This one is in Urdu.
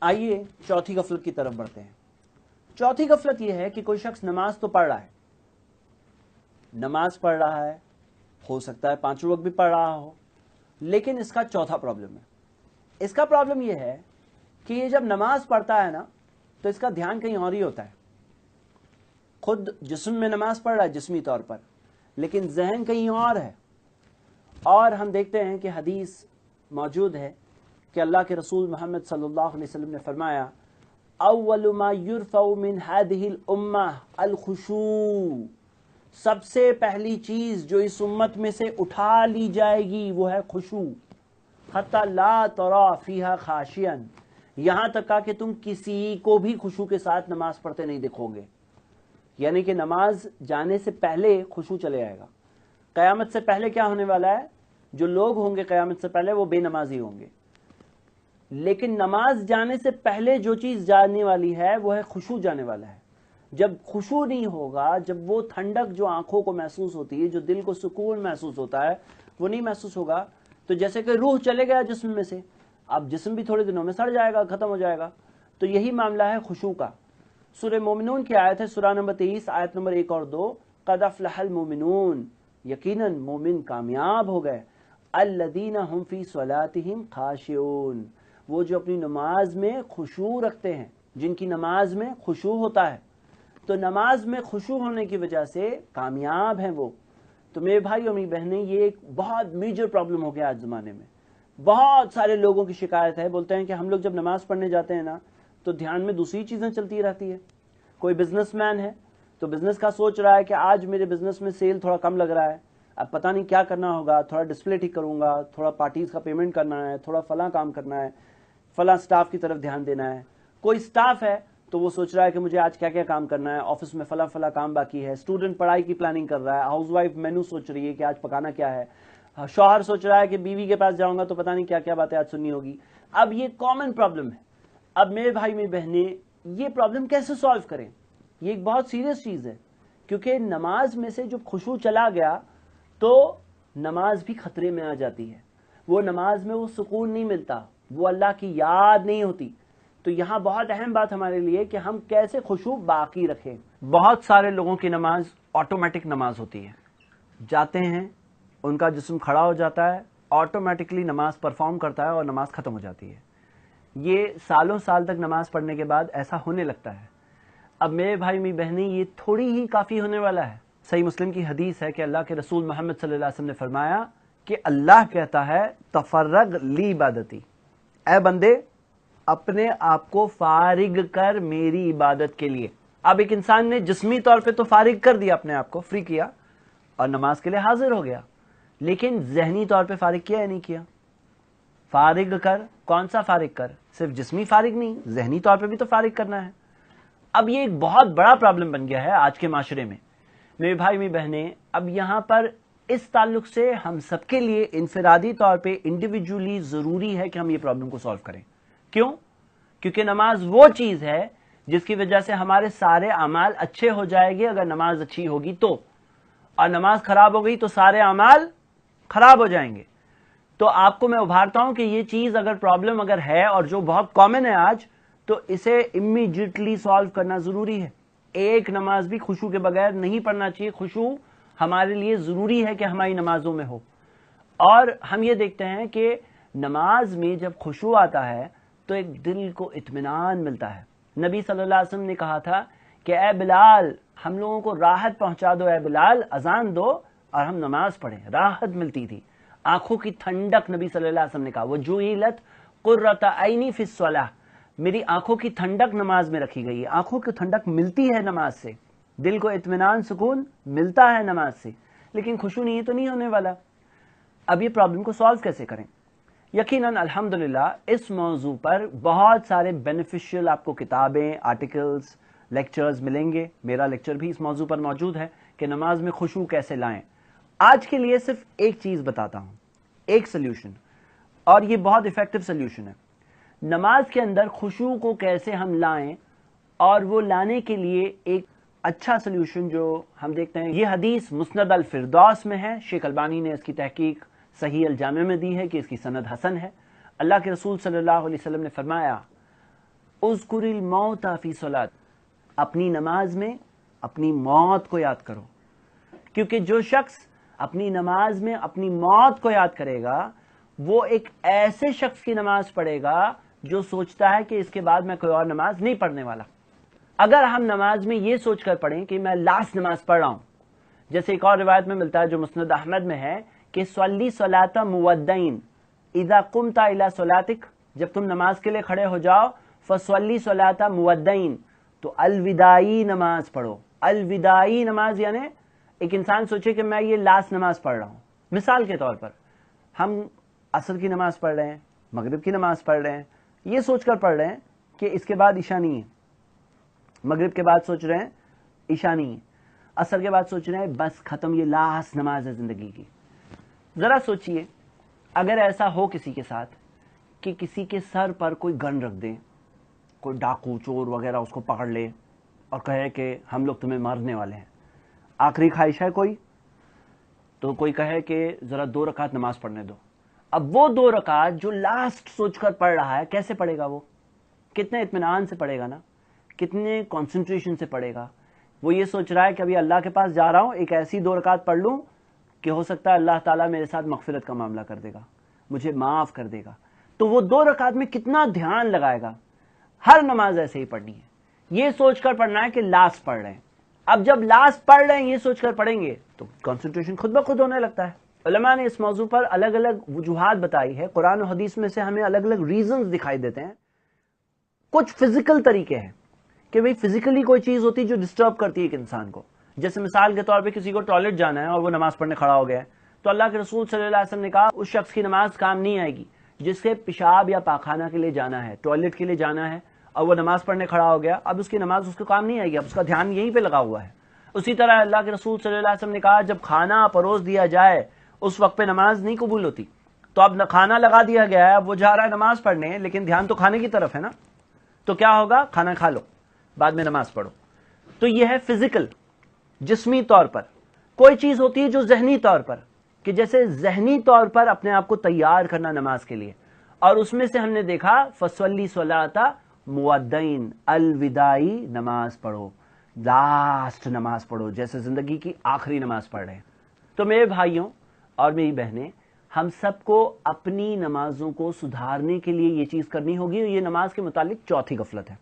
آئیے چوتھی غفلت کی طرف بڑھتے ہیں۔ چوتھی غفلت یہ ہے کہ کوئی شخص نماز تو پڑھ رہا ہے، نماز پڑھ رہا ہے، ہو سکتا ہے 5 وقت بھی پڑھ رہا ہو، لیکن اس کا چوتھا پرابلم ہے۔ اس کا پرابلم یہ ہے کہ یہ جب نماز پڑھتا ہے نا تو اس کا دھیان کہیں اور ہی ہوتا ہے۔ خود جسم میں نماز پڑھ رہا ہے جسمی طور پر، لیکن ذہن کہیں اور ہے۔ اور ہم دیکھتے ہیں کہ حدیث موجود ہے کہ اللہ کے رسول محمد صلی اللہ علیہ وسلم نے فرمایا اول ما یرفع من هذه الامہ الخشوع، سب سے پہلی چیز جو اس امت میں سے اٹھا لی جائے گی وہ ہے خشوع، حتی لا ترى فیہا خاشعا، یہاں تک کہ تم کسی کو بھی خشوع کے ساتھ نماز پڑھتے نہیں دیکھو گے۔ یعنی کہ نماز جانے سے پہلے خشوع چلے آئے گا۔ قیامت سے پہلے کیا ہونے والا ہے؟ جو لوگ ہوں گے قیامت سے پہلے وہ بے نمازی ہوں گے، لیکن نماز جانے سے پہلے جو چیز جانے والی ہے وہ ہے خشوع جانے والا ہے۔ جب خشوع نہیں ہوگا، جب وہ ٹھنڈک جو آنکھوں کو محسوس ہوتی ہے، جو دل کو سکون محسوس ہوتا ہے، وہ نہیں محسوس ہوگا، تو جیسے کہ روح چلے گیا جسم میں سے، اب جسم بھی تھوڑے دنوں میں سڑ جائے گا، ختم ہو جائے گا۔ تو یہی معاملہ ہے خشوع کا۔ سورہ مومنون کی آیت ہے، سورہ نمبر 23 آیت نمبر 1 اور 2، قد افلح المؤمنون، یقیناً مومن کامیاب ہو گئے، الذین هم فی صلاتہم خاشعون، وہ جو اپنی نماز میں خشوع رکھتے ہیں، جن کی نماز میں خشوع ہوتا ہے۔ تو نماز میں خشوع ہونے کی وجہ سے کامیاب ہیں وہ۔ تو میرے بھائی اور میری بہنیں، یہ ایک بہت میجر پرابلم ہو گیا آج زمانے میں۔ بہت سارے لوگوں کی شکایت ہے، بولتے ہیں کہ ہم لوگ جب نماز پڑھنے جاتے ہیں نا تو دھیان میں دوسری چیزیں چلتی رہتی ہے۔ کوئی بزنس مین ہے تو بزنس کا سوچ رہا ہے کہ آج میرے بزنس میں سیل تھوڑا کم لگ رہا ہے، اب پتہ نہیں کیا کرنا ہوگا، تھوڑا ڈسپلے ٹھیک کروں گا، تھوڑا پارٹیز کا پیمنٹ کرنا ہے، تھوڑا فلاں کام کرنا ہے، فلاں سٹاف کی طرف دھیان دینا ہے۔ کوئی سٹاف ہے تو وہ سوچ رہا ہے کہ مجھے آج کیا کیا کام کرنا ہے، آفس میں فلاں فلاں کام باقی ہے، اسٹوڈنٹ پڑھائی کی پلاننگ کر رہا ہے، ہاؤس وائف مینو سوچ رہی ہے کہ آج پکانا کیا ہے، شوہر سوچ رہا ہے کہ بیوی کے پاس جاؤں گا تو پتہ نہیں کیا کیا باتیں آج سننی ہوگی۔ اب یہ کامن پرابلم ہے۔ اب میرے بھائی میری بہنیں، یہ پرابلم کیسے سالو کریں؟ یہ ایک بہت سیریس چیز ہے، کیونکہ نماز میں سے جب خشوع چلا گیا تو نماز بھی خطرے میں آ جاتی ہے۔ وہ نماز میں وہ سکون نہیں ملتا، وہ اللہ کی یاد نہیں ہوتی۔ تو یہاں بہت اہم بات ہمارے لیے کہ ہم کیسے خشوع باقی رکھیں۔ بہت سارے لوگوں کی نماز آٹومیٹک نماز ہوتی ہے، جاتے ہیں، ان کا جسم کھڑا ہو جاتا ہے، آٹومیٹکلی نماز پرفارم کرتا ہے اور نماز ختم ہو جاتی ہے۔ یہ سالوں سال تک نماز پڑھنے کے بعد ایسا ہونے لگتا ہے۔ اب میرے بھائی میری بہنیں، یہ تھوڑی ہی کافی ہونے والا ہے۔ صحیح مسلم کی حدیث ہے کہ اللہ کے رسول محمد صلی اللہ علیہ وسلم نے فرمایا کہ اللہ کہتا ہے تفرغ لی عبادتی، اے بندے اپنے آپ کو فارغ کر میری عبادت کے لیے۔ اب ایک انسان نے جسمی طور پہ تو فارغ کر دیا، اپنے آپ کو فری کیا اور نماز کے لیے حاضر ہو گیا، لیکن ذہنی طور پہ فارغ کیا یا نہیں کیا؟ فارغ کر، کون سا فارغ کر؟ صرف جسمی فارغ نہیں، ذہنی طور پہ بھی تو فارغ کرنا ہے۔ اب یہ ایک بہت بڑا پرابلم بن گیا ہے آج کے معاشرے میں۔ میرے بھائی میری بہنیں، اب یہاں پر اس تعلق سے ہم سب کے لیے انفرادی طور پہ انڈیویجولی ضروری ہے کہ ہم یہ پرابلم کو سالو کریں۔ کیوں؟ کیونکہ نماز وہ چیز ہے جس کی وجہ سے ہمارے سارے اعمال اچھے ہو جائیں گے اگر نماز اچھی ہوگی تو، اور نماز خراب ہو گئی تو سارے اعمال خراب ہو جائیں گے۔ تو آپ کو میں ابھارتا ہوں کہ یہ چیز اگر پرابلم اگر ہے اور جو بہت کامن ہے آج، تو اسے امیڈیٹلی سالو کرنا ضروری ہے۔ ایک نماز بھی خشوع کے بغیر نہیں پڑھنا چاہیے۔ خشوع ہمارے لیے ضروری ہے کہ ہماری نمازوں میں ہو۔ اور ہم یہ دیکھتے ہیں کہ نماز میں جب خشوع آتا ہے تو ایک دل کو اطمینان ملتا ہے۔ نبی صلی اللہ علیہ وسلم نے کہا تھا کہ اے بلال، ہم لوگوں کو راحت پہنچا دو، اے بلال اذان دو اور ہم نماز پڑھیں۔ راحت ملتی تھی، آنکھوں کی ٹھنڈک۔ نبی صلی اللہ علیہ وسلم نے کہا وجعلت قرۃ عینی فی الصلاۃ، میری آنکھوں کی ٹھنڈک نماز میں رکھی گئی ہے۔ آنکھوں کی ٹھنڈک ملتی ہے نماز سے، دل کو اطمینان سکون ملتا ہے نماز سے، لیکن خشوع نہیں ہے تو نہیں ہونے والا۔ اب یہ پرابلم کو سالو کیسے کریں؟ یقیناً الحمدللہ اس موضوع پر بہت سارے بینیفیشیل آپ کو کتابیں، آرٹیکلز، لیکچرز ملیں گے۔ میرا لیکچر بھی اس موضوع پر موجود ہے کہ نماز میں خشوع کیسے لائیں۔ آج کے لیے صرف ایک چیز بتاتا ہوں، ایک سلیوشن، اور یہ بہت ایفیکٹو سلیوشن ہے۔ نماز کے اندر خشوع کو کیسے ہم لائیں، اور وہ لانے کے لیے ایک اچھا سلیوشن جو ہم دیکھتے ہیں، یہ حدیث مسند الفردوس میں ہے۔ شیخ البانی نے اس کی تحقیق صحیح الجامع میں دی ہے کہ اس کی سند حسن ہے۔ اللہ کے رسول صلی اللہ علیہ وسلم نے فرمایا اذکر الموت فی صلاۃ، اپنی نماز میں اپنی موت کو یاد کرو، کیونکہ جو شخص اپنی نماز میں اپنی موت کو یاد کرے گا وہ ایک ایسے شخص کی نماز پڑھے گا جو سوچتا ہے کہ اس کے بعد میں کوئی اور نماز نہیں پڑھنے والا۔ اگر ہم نماز میں یہ سوچ کر پڑھیں کہ میں لاسٹ نماز پڑھ رہا ہوں، جیسے ایک اور روایت میں ملتا ہے جو مسند احمد میں ہے کہ صلی صلاۃ مودعین اذا قمت الی صلاتک، جب تم نماز کے لیے کھڑے ہو جاؤ فصلی صلاۃ مودعین، تو الوداعی نماز پڑھو۔ الوداعی نماز یعنی ایک انسان سوچے کہ میں یہ لاسٹ نماز پڑھ رہا ہوں۔ مثال کے طور پر ہم عصر کی نماز پڑھ رہے ہیں، مغرب کی نماز پڑھ رہے ہیں، یہ سوچ کر پڑھ رہے ہیں کہ اس کے بعد عشاء نہیں ہے، مغرب کے بعد سوچ رہے ہیں عشاء نہیں ہے، عصر کے بعد سوچ رہے ہیں بس ختم، یہ لاسٹ نماز ہے زندگی کی۔ ذرا سوچئے اگر ایسا ہو کسی کے ساتھ کہ کسی کے سر پر کوئی گن رکھ دیں، کوئی ڈاکو چور وغیرہ اس کو پکڑ لے اور کہے کہ ہم لوگ تمہیں مارنے والے ہیں، آخری خواہش ہے کوئی، تو کوئی کہے کہ ذرا 2 رکعت نماز پڑھنے دو۔ اب وہ 2 رکعت جو لاسٹ سوچ کر پڑھ رہا ہے کیسے پڑھے گا؟ وہ کتنے اطمینان سے پڑھے گا نا، کتنے کنسنٹریشن سے پڑھے گا۔ وہ یہ سوچ رہا ہے کہ ابھی اللہ کے پاس جا رہا ہوں، ایک ایسی 2 رکعت پڑھ لوں کہ ہو سکتا ہے اللہ تعالیٰ میرے ساتھ مغفرت کا معاملہ کر دے گا، مجھے معاف کر دے گا۔ تو وہ 2 رکعت میں کتنا دھیان لگائے گا۔ ہر نماز ایسے ہی پڑھنی ہے، یہ سوچ کر پڑھنا ہے کہ لاسٹ پڑھ رہے ہیں۔ اب جب لاسٹ پڑھ رہے ہیں یہ سوچ کر پڑھیں گے تو کنسنٹریشن خود بخود ہونے لگتا ہے۔ علماء نے اس موضوع پر الگ الگ وجوہات بتائی ہے، قرآن و حدیث میں سے ہمیں الگ الگ ریزنز دکھائی دیتے ہیں۔ کچھ فزیکل طریقے ہیں کہ بھئی فزیکلی کوئی چیز ہوتی ہے جو ڈسٹرب کرتی ہے ایک انسان کو، جیسے مثال کے طور پہ کسی کو ٹوائلٹ جانا ہے اور وہ نماز پڑھنے کھڑا ہو گیا ہے، تو اللہ کے رسول صلی اللہ علیہ وسلم نے کہا اس شخص کی نماز کام نہیں آئے گی جس سے پیشاب یا پاخانہ کے لیے جانا ہے، ٹوائلٹ کے لیے جانا ہے اور وہ نماز پڑھنے کھڑا ہو گیا، اب اس کی نماز اس کو کام نہیں آئے گی، اب اس کا دھیان یہیں پہ لگا ہوا ہے۔ اسی طرح اللہ کے رسول صلی اللہ علیہ وسلم نے کہا جب کھانا پروس دیا جائے اس وقت پہ نماز نہیں قبول ہوتی، تو اب کھانا لگا دیا گیا ہے، اب وہ جا رہا ہے نماز پڑھنے لیکن دھیان تو کھانے کی طرف ہے نا، تو کیا ہوگا؟ کھانا کھا لو بعد میں نماز پڑھو۔ تو یہ ہے فزیکل، جسمی طور پر۔ کوئی چیز ہوتی ہے جو ذہنی طور پر، کہ جیسے ذہنی طور پر اپنے آپ کو تیار کرنا نماز کے لیے، اور اس میں سے ہم نے دیکھا فصلی صلاۃ مودعین، الوداعی نماز پڑھو، لاسٹ نماز پڑھو، جیسے زندگی کی آخری نماز پڑھ رہے ہیں۔ تو میرے بھائیوں اور میری بہنیں، ہم سب کو اپنی نمازوں کو سدھارنے کے لیے یہ چیز کرنی ہوگی، اور یہ نماز کے متعلق چوتھی غفلت ہے۔